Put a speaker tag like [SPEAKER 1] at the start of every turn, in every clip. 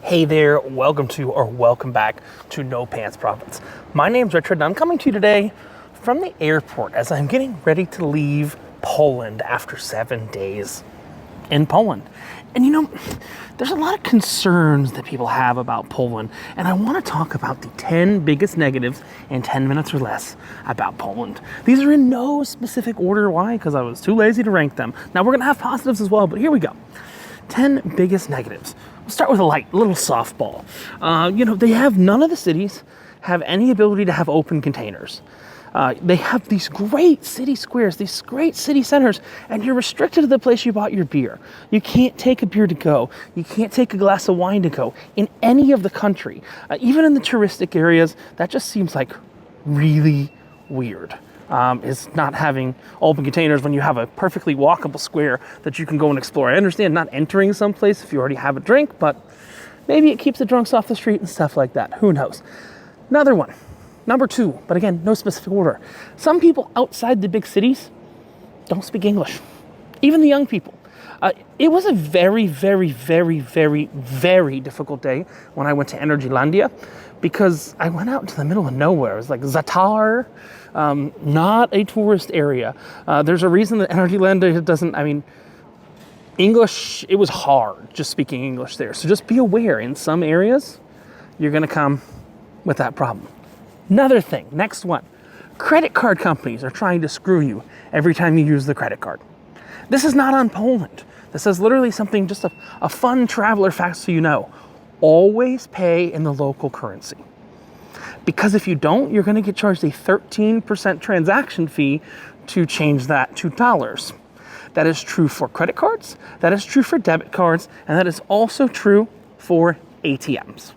[SPEAKER 1] Hey there, welcome back to No Pants Profits. My name's Richard and I'm coming to you today from the airport as I'm getting ready to leave Poland after 7 days in Poland. And you know, there's a lot of concerns that people have about Poland, and I want to talk about the 10 biggest negatives in 10 minutes or less about Poland. These are in no specific order. Why? Because I was too lazy to rank them. Now we're going to have positives as well, but here we go. 10 biggest negatives. We'll start with a little softball. They have none of the cities have any ability to have open containers. They have these great city squares, these great city centers, and you're restricted to the place you bought your beer. You can't take a beer to go. You can't take a glass of wine to go in any of the country. Even in the touristic areas, that just seems like really weird. Is not having open containers when you have a perfectly walkable square that you can go and explore. I understand not entering someplace if you already have a drink, but maybe it keeps the drunks off the street and stuff like that. Who knows? Another one. Number 2, but again, no specific order. Some people outside the big cities don't speak English. Even the young people. It was a very, very, very, very, very difficult day when I went to Energylandia because I went out into the middle of nowhere. It was like Zatar, not a tourist area. There's a reason that Energylandia doesn't, English, it was hard just speaking English there. So just be aware, in some areas, you're gonna come with that problem. Another thing, next one, credit card companies are trying to screw you every time you use the credit card. This is not on Poland. This is literally something, just a fun traveler fact so you know. Always pay in the local currency. Because if you don't, you're gonna get charged a 13% transaction fee to change that to dollars. That is true for credit cards, that is true for debit cards, and that is also true for ATMs.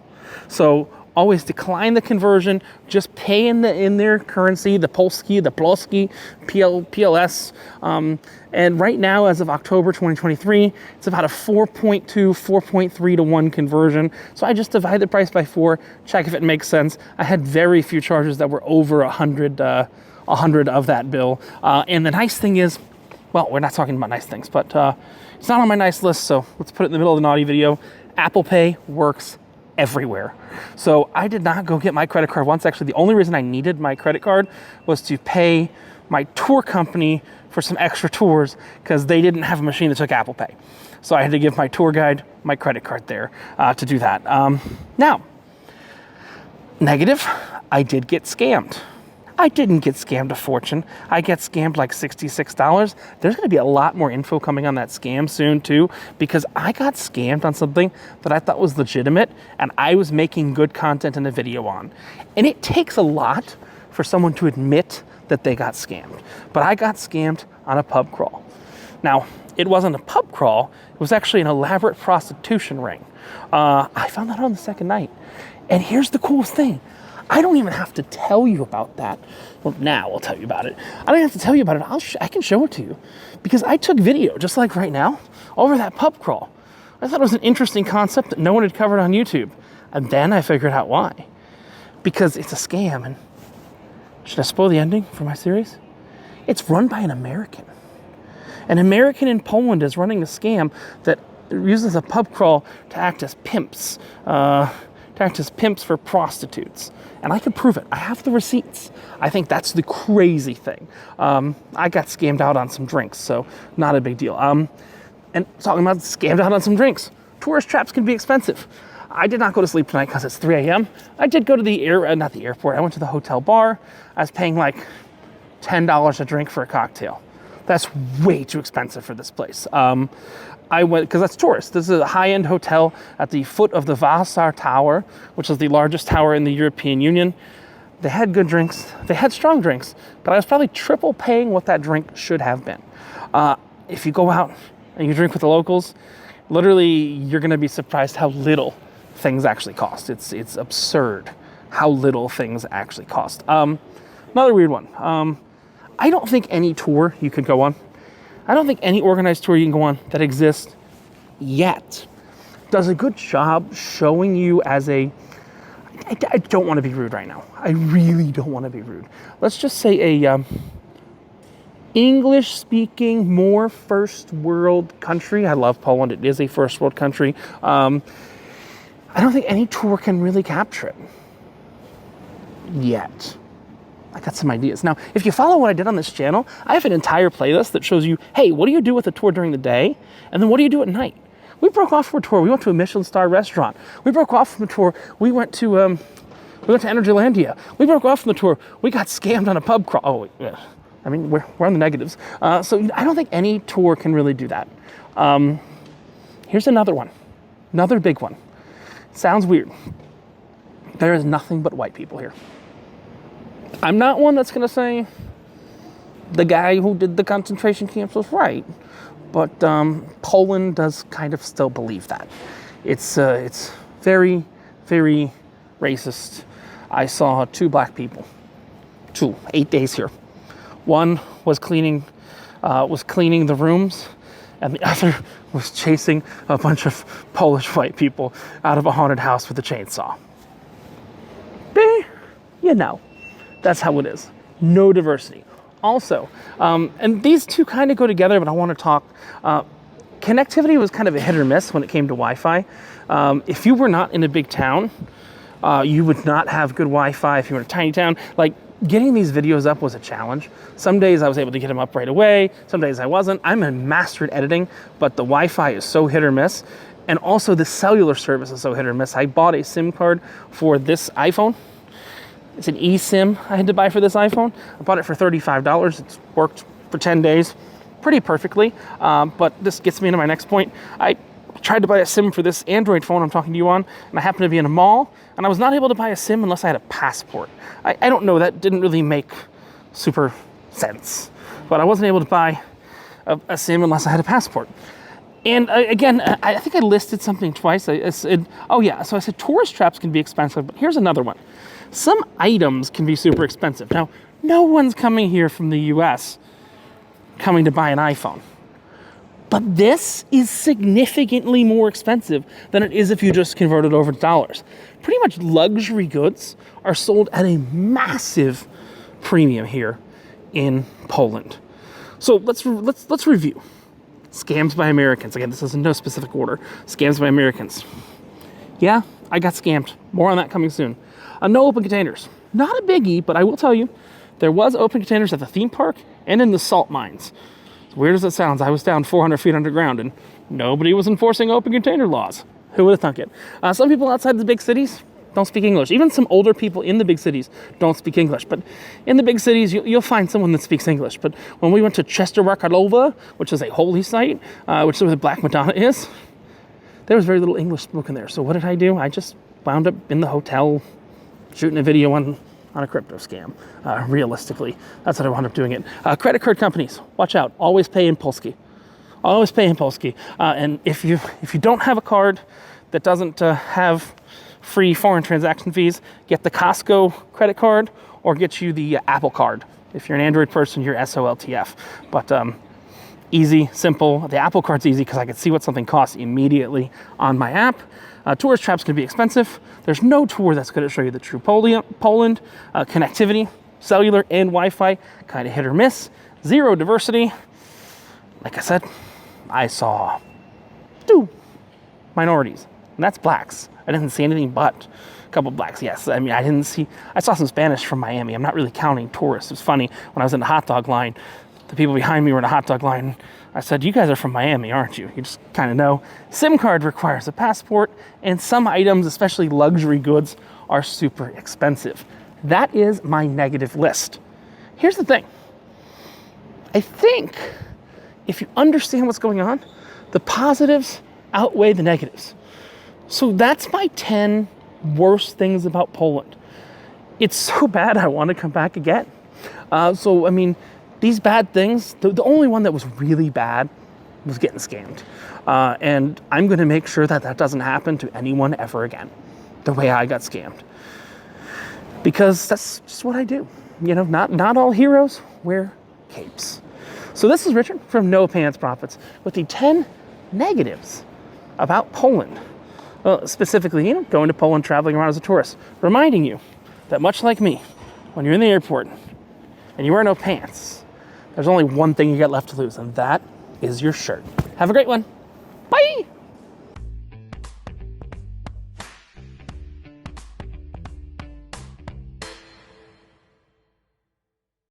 [SPEAKER 1] So always decline the conversion, just pay in their currency, the Polski, the Ploski, PLS. And right now, as of October 2023, it's about a 4.2, 4.3 to 1 conversion. So I just divide the price by 4, check if it makes sense. I had very few charges that were over 100 of that bill. And the nice thing is, well, we're not talking about nice things, but it's not on my nice list, so let's put it in the middle of the naughty video. Apple Pay works everywhere. So I did not go get my credit card once. Actually, the only reason I needed my credit card was to pay my tour company for some extra tours because they didn't have a machine that took Apple Pay. So I had to give my tour guide my credit card there to do that. Now, negative, I did get scammed. I didn't get scammed a fortune. I get scammed like $66. There's gonna be a lot more info coming on that scam soon too, because I got scammed on something that I thought was legitimate and I was making good content in a video on. And it takes a lot for someone to admit that they got scammed. But I got scammed on a pub crawl. Now, it wasn't a pub crawl, it was actually an elaborate prostitution ring. I found that on the second night. And here's the coolest thing. I don't even have to tell you about that. Well, now I'll tell you about it. I don't have to tell you about it. I can show it to you because I took video, just like right now, over that pub crawl. I thought it was an interesting concept that no one had covered on YouTube. And then I figured out why. Because it's a scam. And should I spoil the ending for my series? It's run by an American. An American in Poland is running a scam that uses a pub crawl to act as pimps. For prostitutes. And I can prove it. I have the receipts. I think that's the crazy thing. I got scammed out on some drinks, so not a big deal. And talking about scammed out on some drinks, tourist traps can be expensive. I did not go to sleep tonight because it's 3 a.m. I did go to not the airport. I went to the hotel bar. I was paying like $10 a drink for a cocktail. That's way too expensive for this place. I went, because that's tourist. This is a high-end hotel at the foot of the Warsaw Tower, which is the largest tower in the European Union. They had good drinks. They had strong drinks, but I was probably triple paying what that drink should have been. If you go out and you drink with the locals, literally, you're going to be surprised how little things actually cost. It's absurd how little things actually cost. Another weird one. I don't think any tour you could go on, I don't think any organized tour you can go on that exists yet does a good job showing you as I don't want to be rude right now. I really don't want to be rude. Let's just say a English-speaking, more first world country. I love Poland. It is a first world country. I don't think any tour can really capture it yet. I got some ideas. Now, if you follow what I did on this channel, I have an entire playlist that shows you, hey, what do you do with a tour during the day? And then what do you do at night? We broke off from a tour. We went to a Michelin star restaurant. We broke off from a tour. We went to Energylandia. We broke off from the tour. We got scammed on a pub crawl. Oh, wait, yeah. I mean, we're on the negatives. So I don't think any tour can really do that. Here's another one. Another big one. Sounds weird. There is nothing but white people here. I'm not one that's going to say the guy who did the concentration camps was right, but Poland does kind of still believe that. It's very, very racist. I saw 2 black people, 8 days here. One was cleaning the rooms, and the other was chasing a bunch of Polish white people out of a haunted house with a chainsaw. You know, that's how it is. No diversity. Also, and these two kind of go together, but I want to talk. Connectivity was kind of a hit or miss when it came to Wi-Fi. If you were not in a big town, you would not have good Wi-Fi. If you were in a tiny town, like getting these videos up was a challenge. Some days I was able to get them up right away. Some days I wasn't. I'm a master at editing, but the Wi-Fi is so hit or miss. And also the cellular service is so hit or miss. I bought a SIM card for this iPhone. It's an eSIM I had to buy for this iPhone. I bought it for $35. It's worked for 10 days pretty perfectly. But this gets me into my next point. I tried to buy a SIM for this Android phone I'm talking to you on, and I happened to be in a mall, and I was not able to buy a SIM unless I had a passport. I don't know, that didn't really make super sense. But I wasn't able to buy a SIM unless I had a passport. And again, I think I listed something twice. I said, oh yeah, so I said tourist traps can be expensive, but here's another one. Some items can be super expensive. Now, no one's coming here from the US coming to buy an iPhone. But this is significantly more expensive than it is if you just convert it over to dollars. Pretty much luxury goods are sold at a massive premium here in Poland. So let's review. Scams by Americans. Again, this is in no specific order. Scams by Americans. Yeah, I got scammed. More on that coming soon. No open containers. Not a biggie, but I will tell you, there was open containers at the theme park and in the salt mines. As weird as it sounds, I was down 400 feet underground and nobody was enforcing open container laws. Who would have thunk it? Some people outside the big cities don't speak English. Even some older people in the big cities don't speak English. But in the big cities, you'll find someone that speaks English. But when we went to Częstochowa, which is a holy site, which is where the Black Madonna is, there was very little English spoken there. So what did I do? I just wound up in the hotel shooting a video on a crypto scam. Realistically, that's what I wound up doing it. Credit card companies, watch out. Always pay in Polski. Always pay in Polski. And if you don't have a card that doesn't have free foreign transaction fees, get the Costco credit card or get you the Apple card. If you're an Android person, you're SOLTF. But easy, simple. The Apple card's easy because I can see what something costs immediately on my app. Tourist traps can be expensive. There's no tour that's going to show you the true Poland. Connectivity, cellular and Wi-Fi, kind of hit or miss. Zero diversity. Like I said, I saw 2 minorities, and that's blacks. I didn't see anything but a couple blacks, yes. I mean, I saw some Spanish from Miami. I'm not really counting tourists. It was funny, when I was in the hot dog line, the people behind me were in a hot dog line. I said, you guys are from Miami, aren't you? You just kind of know. SIM card requires a passport, and some items, especially luxury goods, are super expensive. That is my negative list. Here's the thing. I think if you understand what's going on, the positives outweigh the negatives. So that's my 10 worst things about Poland. It's so bad I want to come back again. So, I mean, these bad things, the only one that was really bad was getting scammed. And I'm going to make sure that that doesn't happen to anyone ever again, the way I got scammed. Because that's just what I do. You know, not all heroes wear capes. So this is Richard from No Pants Profits with the 10 negatives about Poland. Specifically, you know, going to Poland, traveling around as a tourist. Reminding you that much like me, when you're in the airport and you wear no pants, there's only one thing you got left to lose, and that is your shirt. Have a great one. Bye!